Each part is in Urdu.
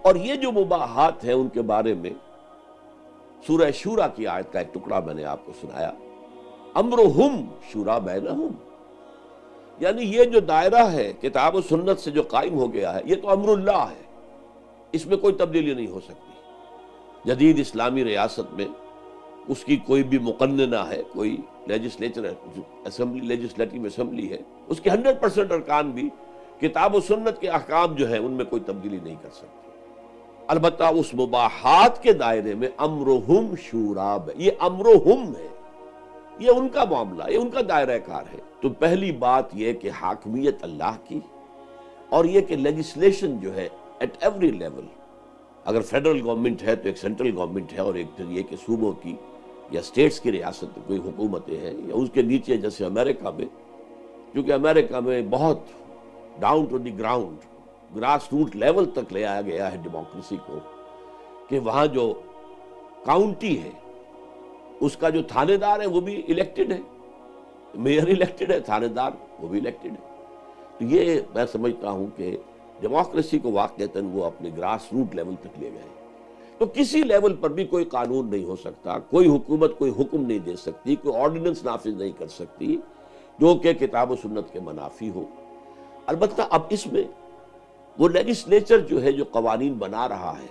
اور یہ جو مباحات ہیں ان کے بارے میں سورہ شورى کی آیت کا ایک ٹکڑا میں نے آپ کو سنایا، امرہم شورى بینہم، یعنی یہ جو دائرہ ہے کتاب و سنت سے جو قائم ہو گیا ہے یہ تو امر اللہ ہے، اس میں کوئی تبدیلی نہیں ہو سکتی۔ جدید اسلامی ریاست میں اس کی کوئی بھی مقننہ ہے، کوئی لیجسلیچر اسمبلی، لیجسلیٹو اسمبلی ہے، اس کے 100% ارکان بھی کتاب و سنت کے احکام جو ہیں ان میں کوئی تبدیلی نہیں کر سکتے۔ البتہ اس مباحات کے دائرے میں امرہم شورى، یہ امرہم ہے، یہ ان کا معاملہ، یہ ان کا دائرہ کار ہے۔ تو پہلی بات یہ کہ حاکمیت اللہ کی، اور یہ کہ لیجسلیشن جو ہے ایٹ ایوری لیول، اگر فیڈرل گورنمنٹ ہے تو ایک سینٹرل گورنمنٹ ہے، اور ایک پھر یہ کہ صوبوں کی یا اسٹیٹس کی ریاست کوئی حکومتیں ہیں، یا اس کے نیچے جیسے امریکہ میں، کیونکہ امریکہ میں بہت down to the ground, grass root level تک لے آیا گیا ہے ڈیموکریسی کو، کہ وہاں جو کاؤنٹی ہے اس کا جو تھانے دار ہے وہ بھی الیکٹڈ ہے، میئر الیکٹڈ ہے، تھانے دار وہ بھی الیکٹڈ ہے۔ تو یہ میں سمجھتا ہوں کہ ڈیموکریسی کو واقعتاً وہ اپنے گراس روٹ لیول تک لے گئے۔ تو کسی لیول پر بھی کوئی قانون نہیں ہو سکتا، کوئی حکومت کوئی حکم نہیں دے سکتی، کوئی آرڈیننس نافذ نہیں کر سکتی جو کہ کتاب و سنت کے منافی ہو۔ البتہ اب اس میں وہ لیجسلیچر جو ہے جو قوانین بنا رہا ہے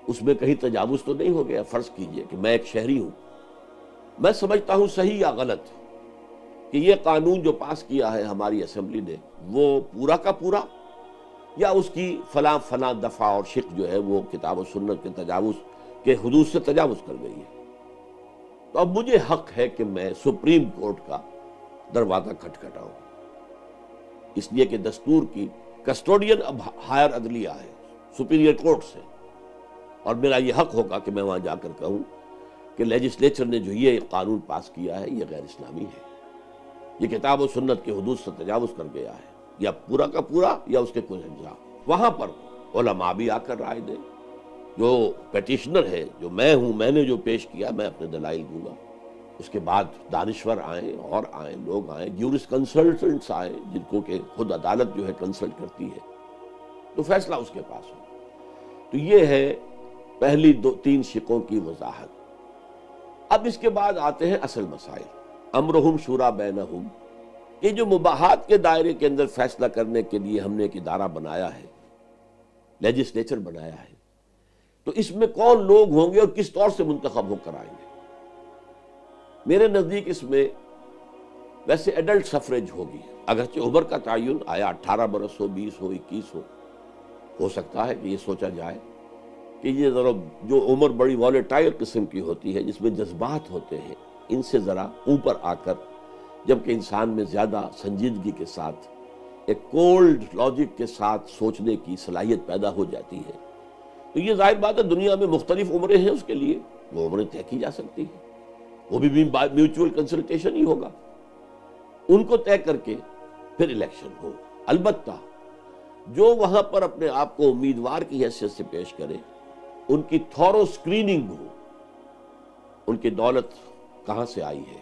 اس میں کہیں تجاوز تو نہیں ہو گیا؟ فرض کیجئے کہ میں ایک شہری ہوں، میں سمجھتا ہوں صحیح یا غلط کہ یہ قانون جو پاس کیا ہے ہماری اسمبلی نے وہ پورا کا پورا، یا اس کی فلاں فلاں دفعہ اور شق جو ہے وہ کتاب و سنت کے تجاوز کے حدود سے تجاوز کر گئی ہے، تو اب مجھے حق ہے کہ میں سپریم کورٹ کا دروازہ کھٹکھٹاؤں، اس لیے کہ دستور کی کسٹوڈین اب ہائر عدلیہ ہے، سپیریئر کورٹ سے، اور میرا یہ حق ہوگا کہ میں وہاں جا کر کہوں کہ لیجسلیچر نے جو یہ قانون پاس کیا ہے یہ غیر اسلامی ہے، یہ کتاب و سنت کے حدود سے تجاوز کر گیا ہے، یا پورا کا پورا یا اس کے کچھ اجزاء۔ وہاں پر علماء بھی آ کر رائے دیں، جو پیٹیشنر ہے جو میں ہوں، میں نے جو پیش کیا میں اپنے دلائل دوں گا، اس کے بعد دانشور آئیں اور آئیں، لوگ آئیں، جورس کنسلٹنٹس آئیں جن کو کہ خود عدالت جو ہے کنسلٹ کرتی ہے، تو فیصلہ اس کے پاس ہو۔ تو یہ ہے پہلی تین شقوں کی وضاحت۔ اب اس کے بعد آتے ہیں اصل مسائل، امرہم شورى بینہم، یہ جو مباحات کے دائرے کے اندر فیصلہ کرنے کے لیے ہم نے ایک ادارہ بنایا ہے، لیجسلیچر بنایا ہے، تو اس میں کون لوگ ہوں گے اور کس طور سے منتخب ہو کر آئیں گے؟ میرے نزدیک اس میں ویسے ایڈلٹ سفریج ہوگی، اگرچہ عمر کا تعین آیا 18 برس ہو، 20 ہو، 21 ہو سکتا ہے کہ یہ سوچا جائے کہ یہ ذرا جو عمر بڑی والیٹائل قسم کی ہوتی ہے جس میں جذبات ہوتے ہیں، ان سے ذرا اوپر آ کر جبکہ انسان میں زیادہ سنجیدگی کے ساتھ ایک کولڈ لاجک کے ساتھ سوچنے کی صلاحیت پیدا ہو جاتی ہے، تو یہ ظاہر بات ہے دنیا میں مختلف عمریں ہیں، اس کے لیے وہ عمریں طے کی جا سکتی ہیں، وہ بھی میوچول کنسلٹیشن ہی ہوگا، ان کو طے کر کے پھر الیکشن ہو۔ البتہ جو وہاں پر اپنے آپ کو امیدوار کی حیثیت سے پیش کرے ان کی تھورو سکریننگ ہو، ان کی دولت کہاں سے آئی ہے،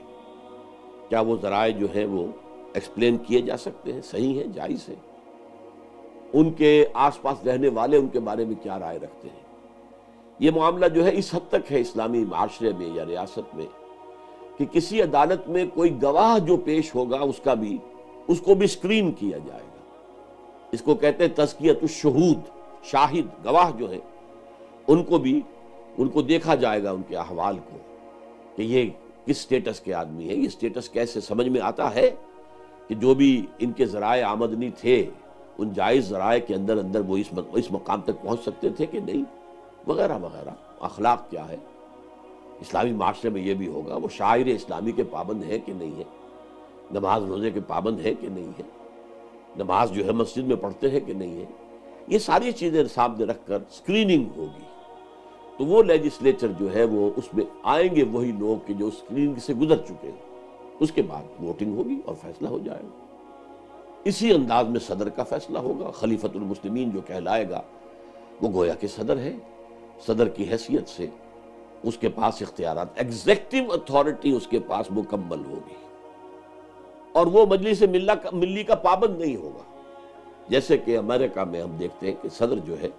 کیا وہ ذرائع جو ہیں وہ ایکسپلین کیے جا سکتے ہیں، صحیح ہیں، جائز ہیں، ان کے آس پاس رہنے والے ان کے بارے میں کیا رائے رکھتے ہیں۔ یہ معاملہ جو ہے اس حد تک ہے اسلامی معاشرے میں یا ریاست میں کہ کسی عدالت میں کوئی گواہ جو پیش ہوگا اس کو بھی سکرین کیا جائے گا، اس کو کہتے ہیں تزکیۃ الشہود، شاہد گواہ جو ہیں ان کو دیکھا جائے گا، ان کے احوال کو کہ یہ کس سٹیٹس کے آدمی ہیں، یہ سٹیٹس کیسے سمجھ میں آتا ہے کہ جو بھی ان کے ذرائع آمدنی تھے ان جائز ذرائع کے اندر وہ اس مقام تک پہنچ سکتے تھے کہ نہیں، وغیرہ وغیرہ۔ اخلاق کیا ہے اسلامی معاشرے میں، یہ بھی ہوگا وہ شاعر اسلامی کے پابند ہے کہ نہیں ہے، نماز روزے کے پابند ہے کہ نہیں ہے، نماز جو ہے مسجد میں پڑھتے ہیں کہ نہیں ہے، یہ ساری چیزیں سامنے رکھ کر سکریننگ ہوگی، تو وہ لیجسلیچر جو ہے وہ اس میں آئیں گے وہی لوگ کہ جو سکریننگ سے گزر چکے ہیں، اس کے بعد ووٹنگ ہوگی اور فیصلہ ہو جائے گا۔ اسی انداز میں صدر کا فیصلہ ہوگا، خلیفۃ المسلمین جو کہلائے گا وہ گویا کہ صدر ہے، صدر کی حیثیت سے اس کے پاس اختیارات، ایگزیکٹو اتھارٹی اس کے پاس مکمل ہوگی، اور وہ مجلس ملی کا پابند نہیں ہوگا، جیسے کہ امریکہ میں ہم دیکھتے ہیں کہ صدر جو ہے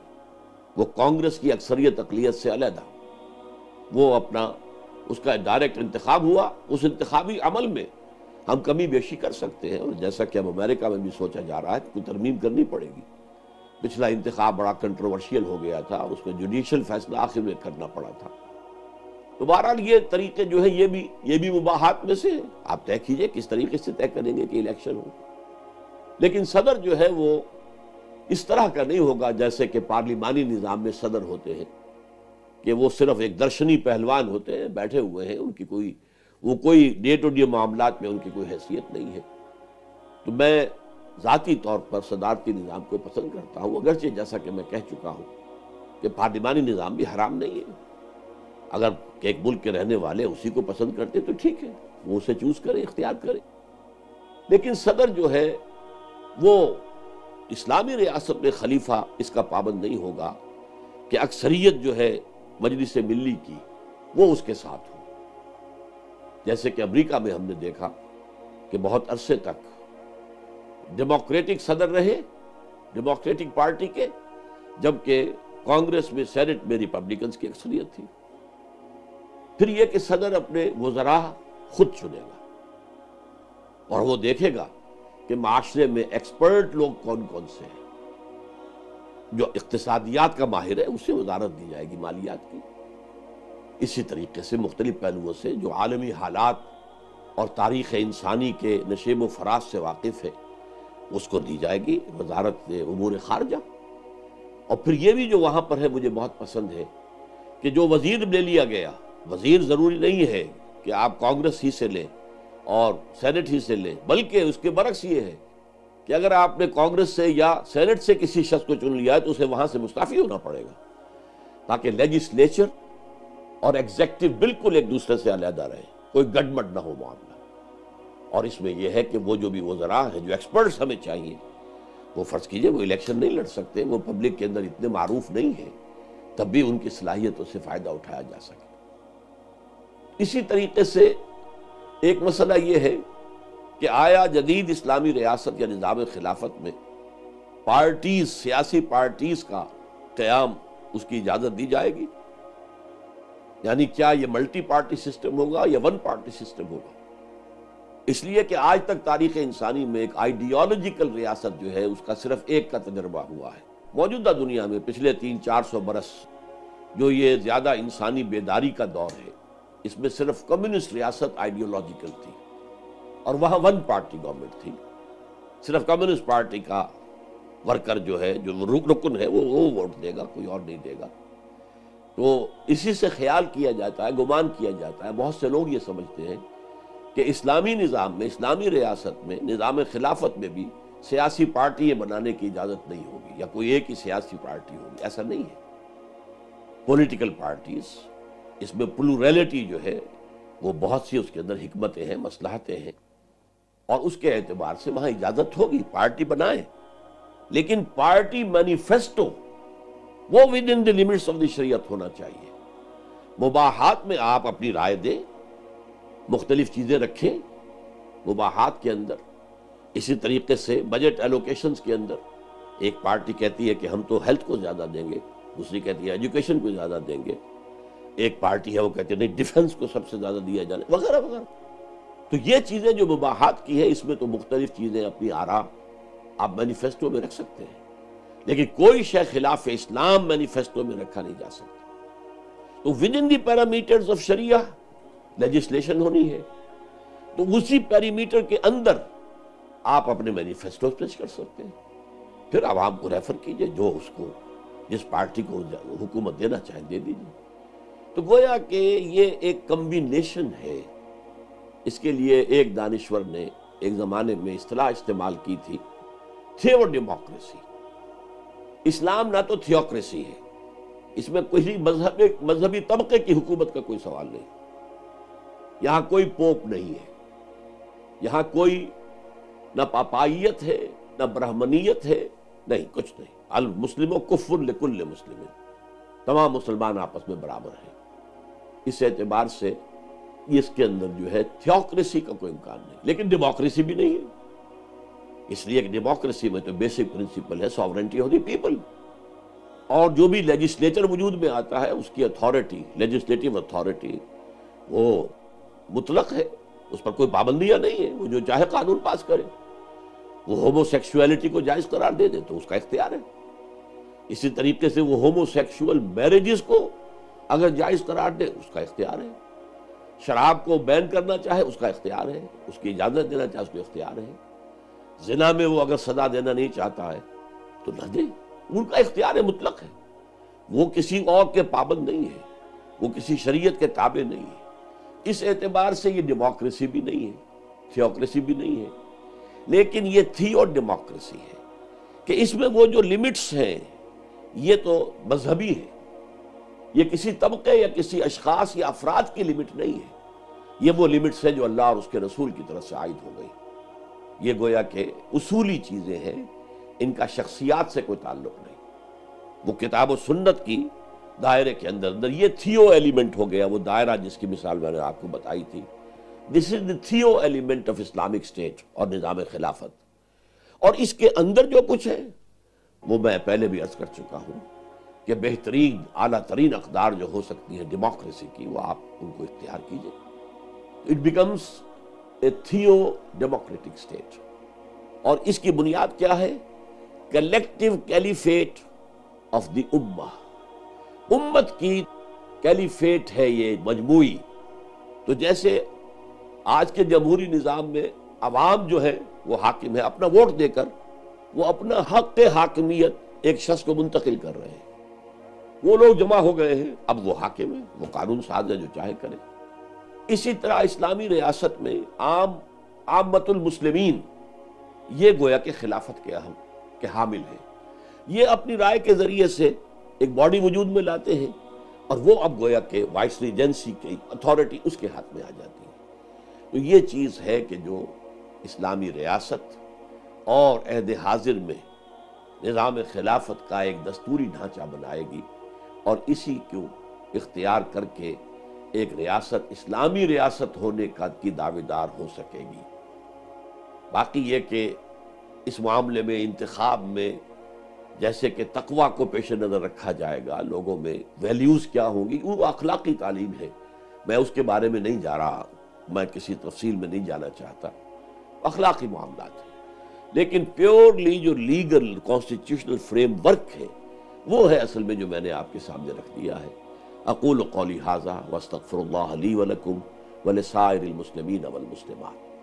وہ کانگریس کی اکثریت اقلیت سے علیحدہ، وہ اپنا اس کا ڈائریکٹ انتخاب ہوا، اس انتخابی عمل میں ہم کمی بیشی کر سکتے ہیں، اور جیسا کہ اب امریکہ میں بھی سوچا جا رہا ہے کہ کوئی ترمیم کرنی پڑے گی۔ پچھلا انتخاب بڑا کنٹروورشیل ہو گیا تھا، اس میں جوڈیشل فیصلہ آخر میں کرنا پڑا تھا۔ تو بہرحال یہ طریقے جو ہے یہ بھی مباحات میں سے ہیں۔ آپ طے کیجئے کس طریقے سے طے کریں گے کہ الیکشن ہو، لیکن صدر جو ہے وہ اس طرح کا نہیں ہوگا جیسے کہ پارلیمانی نظام میں صدر ہوتے ہیں، کہ وہ صرف ایک درشنی پہلوان ہوتے ہیں، بیٹھے ہوئے ہیں، ان کی کوئی ڈے ٹو ڈے معاملات میں ان کی کوئی حیثیت نہیں ہے۔ تو میں ذاتی طور پر صدارتی نظام کو پسند کرتا ہوں، اگرچہ جیسا کہ میں کہہ چکا ہوں کہ پارلیمانی نظام بھی حرام نہیں ہے۔ اگر ایک ملک کے رہنے والے اسی کو پسند کرتے تو ٹھیک ہے، وہ اسے چوز کرے، اختیار کرے، لیکن صدر جو ہے وہ اسلامی ریاست میں خلیفہ اس کا پابند نہیں ہوگا کہ اکثریت جو ہے مجلس ملی کی وہ اس کے ساتھ ہو۔ جیسے کہ امریکہ میں ہم نے دیکھا کہ بہت عرصے تک ڈیموکریٹک صدر رہے، ڈیموکریٹک پارٹی کے، جبکہ کانگریس میں سینٹ میں ریپبلکنز کی اکثریت تھی۔ پھر یہ کہ صدر اپنے وزراء خود چنے گا، اور وہ دیکھے گا کہ معاشرے میں ایکسپرٹ لوگ کون کون سے ہیں۔ جو اقتصادیات کا ماہر ہے اسے وزارت دی جائے گی مالیات کی، اسی طریقے سے مختلف پہلوؤں سے جو عالمی حالات اور تاریخ انسانی کے نشیب و فراز سے واقف ہے اس کو دی جائے گی وزارت امور خارجہ۔ اور پھر یہ بھی جو وہاں پر ہے مجھے بہت پسند ہے کہ جو وزیر لے لیا گیا، وزیر ضروری نہیں ہے کہ آپ کانگریس ہی سے لیں اور سینٹ ہی سے لیں، بلکہ اس کے برعکس یہ ہے کہ اگر آپ نے کانگریس سے یا سینٹ سے کسی شخص کو چن لیا ہے تو اسے وہاں سے مستعفی ہونا پڑے گا، تاکہ لیجسلیچر اور ایگزیکٹو بالکل ایک دوسرے سے علیحدہ رہے، کوئی گڈمڈ نہ ہو معاملہ۔ اور اس میں یہ ہے کہ وہ جو بھی وزراء ہیں، جو ایکسپرٹس ہمیں چاہیے، وہ فرض کیجئے وہ الیکشن نہیں لڑ سکتے، وہ پبلک کے اندر اتنے معروف نہیں ہیں، تب بھی ان کی صلاحیتوں سے فائدہ اٹھایا جا سکے۔ اسی طریقے سے ایک مسئلہ یہ ہے کہ آیا جدید اسلامی ریاست یا نظام خلافت میں پارٹیز، سیاسی پارٹیز کا قیام اس کی اجازت دی جائے گی؟ یعنی کیا یہ ملٹی پارٹی سسٹم ہوگا یا ون پارٹی سسٹم ہوگا؟ اس لیے کہ آج تک تاریخ انسانی میں ایک آئیڈیالوجیکل ریاست جو ہے اس کا صرف ایک کا تجربہ ہوا ہے۔ موجودہ دنیا میں پچھلے 300-400 برس جو یہ زیادہ انسانی بیداری کا دور ہے، اس میں صرف کمیونسٹ ریاست آئیڈیالوجیکل تھی، اور وہاں ون پارٹی گورنمنٹ تھی، صرف کمیونسٹ پارٹی کا ورکر جو ہے، جو رکن ہے، وہ ووٹ دے گا، کوئی اور نہیں دے گا۔ تو اسی سے خیال کیا جاتا ہے، گمان کیا جاتا ہے، بہت سے لوگ یہ سمجھتے ہیں کہ اسلامی نظام میں، اسلامی ریاست میں، نظام خلافت میں بھی سیاسی پارٹی بنانے کی اجازت نہیں ہوگی، یا کوئی ایک ہی سیاسی پارٹی ہوگی۔ ایسا نہیں ہے۔ پولیٹیکل پارٹیز، اس میں پلوریلٹی جو ہے وہ بہت سی اس کے اندر حکمتیں ہیں، مصلحتیں ہیں، اور اس کے اعتبار سے وہاں اجازت ہوگی، پارٹی بنائیں، لیکن پارٹی مینیفیسٹو وہ with in the limits of the شریعت ہونا چاہیے۔ مباحات میں آپ اپنی رائے دیں، مختلف چیزیں رکھیں مباحات کے اندر۔ اسی طریقے سے بجٹ ایلوکیشنز کے اندر ایک پارٹی کہتی ہے کہ ہم تو ہیلتھ کو زیادہ دیں گے، دوسری کہتی ہے ایجوکیشن کو زیادہ دیں گے، ایک پارٹی ہے وہ کہتی ہے نہیں ڈیفنس کو سب سے زیادہ دیا جانے، وغیرہ وغیرہ۔ تو یہ چیزیں جو مباحات کی ہے، اس میں تو مختلف چیزیں، اپنی آراء آپ مینیفیسٹو میں رکھ سکتے ہیں، لیکن کوئی شے خلاف اسلام مینیفیسٹو میں رکھا نہیں جا سکتا۔ تو with in the parameters of sharia legislation ہونی ہے، تو اسی پیرامیٹر کے اندر آپ اپنے مینیفیسٹو پیش کر سکتے ہیں، پھر عوام کو ریفر کیجئے، جو اس کو جس پارٹی کو حکومت دینا چاہیں دے دیجئے۔ تو گویا کہ یہ ایک کمبینیشن ہے۔ اس کے لیے ایک دانشور نے ایک زمانے میں اصطلاح استعمال کی تھی، تھیو ڈیموکریسی۔ اسلام نہ تو تھیوکریسی ہے، اس میں کوئی مذہبی طبقے کی حکومت کا کوئی سوال نہیں، یہاں کوئی پوپ نہیں ہے، یہاں کوئی نہ پاپائیت ہے نہ برہمنیت ہے، نہیں، کچھ نہیں۔ المسلموں کفر لکل مسلم، تمام مسلمان آپس میں برابر ہیں۔ اس اعتبار سے اس کے اندر جو ہے تھیوکریسی کا کوئی امکان نہیں، لیکن ڈیموکریسی بھی نہیں ہے، اس لیے کہ ڈیموکریسی میں تو بیسک پرنسپل ہے ساورنٹی آف دی پیپل، اور جو بھی لیجسلیچر وجود میں آتا ہے اس کی اتھارٹی، لیجسلیٹو اتھارٹی، وہ مطلق ہے، اس پر کوئی پابندیاں نہیں ہے، وہ جو چاہے قانون پاس کرے۔ وہ ہومو سیکشولیٹی کو جائز قرار دے دے تو اس کا اختیار ہے، اسی طریقے سے وہ ہومو سیکشول میرجز کو اگر جائز قرار دے اس کا اختیار ہے، شراب کو بین کرنا چاہے اس کا اختیار ہے، اس کی اجازت دینا چاہے اس کو اختیار ہے، زنا میں وہ اگر سزا دینا نہیں چاہتا ہے تو نہ دے، ان کا اختیار مطلق ہے، وہ کسی اور کے پابند نہیں ہے، وہ کسی شریعت کے تابع نہیں ہے۔ اس اعتبار سے یہ ڈیموکریسی بھی نہیں ہے، تھیوکریسی بھی نہیں ہے، لیکن یہ تھیو ڈیموکریسی ہے کہ اس میں وہ جو لمٹس ہیں یہ تو مذہبی ہے، یہ کسی طبقے یا کسی اشخاص یا افراد کی لمٹ نہیں ہے، یہ وہ لمٹس ہیں جو اللہ اور اس کے رسول کی طرف سے عائد ہو گئی۔ یہ گویا کہ اصولی چیزیں ہیں، ان کا شخصیات سے کوئی تعلق نہیں۔ وہ کتاب و سنت کی دائرے کے اندر یہ تھیو ایلیمنٹ ہو گیا، وہ دائرہ جس کی مثال میں نے آپ کو بتائی تھی، دس از دی تھیو ایلیمنٹ آف اسلامک اسٹیٹ اور نظام خلافت۔ اور اس کے اندر جو کچھ ہے وہ میں پہلے بھی عرض کر چکا ہوں کہ بہترین اعلیٰ ترین اقدار جو ہو سکتی ہیں ڈیموکریسی کی، وہ آپ ان کو اختیار کیجئے۔ It becomes a theo democratic state, اور اس کی بنیاد کیا ہے؟ کلیکٹیو کیلیفیٹ آف دی امہ، امت کی کیلیفیٹ ہے یہ مجموعی۔ تو جیسے آج کے جمہوری نظام میں عوام جو ہے وہ حاکم ہے، اپنا ووٹ دے کر وہ اپنا حق حاکمیت ایک شخص کو منتقل کر رہے ہیں، وہ لوگ جمع ہو گئے ہیں، اب وہ حاکم ہے، وہ قانون ساز ہے، جو چاہے کرے۔ اسی طرح اسلامی ریاست میں عامت المسلمین یہ گویا کہ خلافت کے حامل ہیں، یہ اپنی رائے کے ذریعے سے ایک باڈی وجود میں لاتے ہیں، اور وہ اب گویا کہ وائس ریجنسی کی اتھارٹی اس کے ہاتھ میں آ جاتی ہے۔ تو یہ چیز ہے کہ جو اسلامی ریاست اور عہد حاضر میں نظام خلافت کا ایک دستوری ڈھانچہ بنائے گی، اور اسی کو اختیار کر کے ایک ریاست اسلامی ریاست ہونے کی دعویدار ہو سکے گی۔ باقی یہ کہ اس معاملے میں انتخاب میں جیسے کہ تقویٰ کو پیش نظر رکھا جائے گا، لوگوں میں ویلیوز کیا ہوں گی، وہ اخلاقی تعلیم ہے، میں اس کے بارے میں نہیں جا رہا، میں کسی تفصیل میں نہیں جانا چاہتا، اخلاقی معاملات ہیں، لیکن پیورلی جو لیگل کانسٹیٹیوشنل فریم ورک ہے وہ ہے اصل میں جو میں نے آپ کے سامنے رکھ دیا ہے۔ اقول قولی ھذا واستغفر اللہ لی ولکم ولسائر المسلمین والمسلمات۔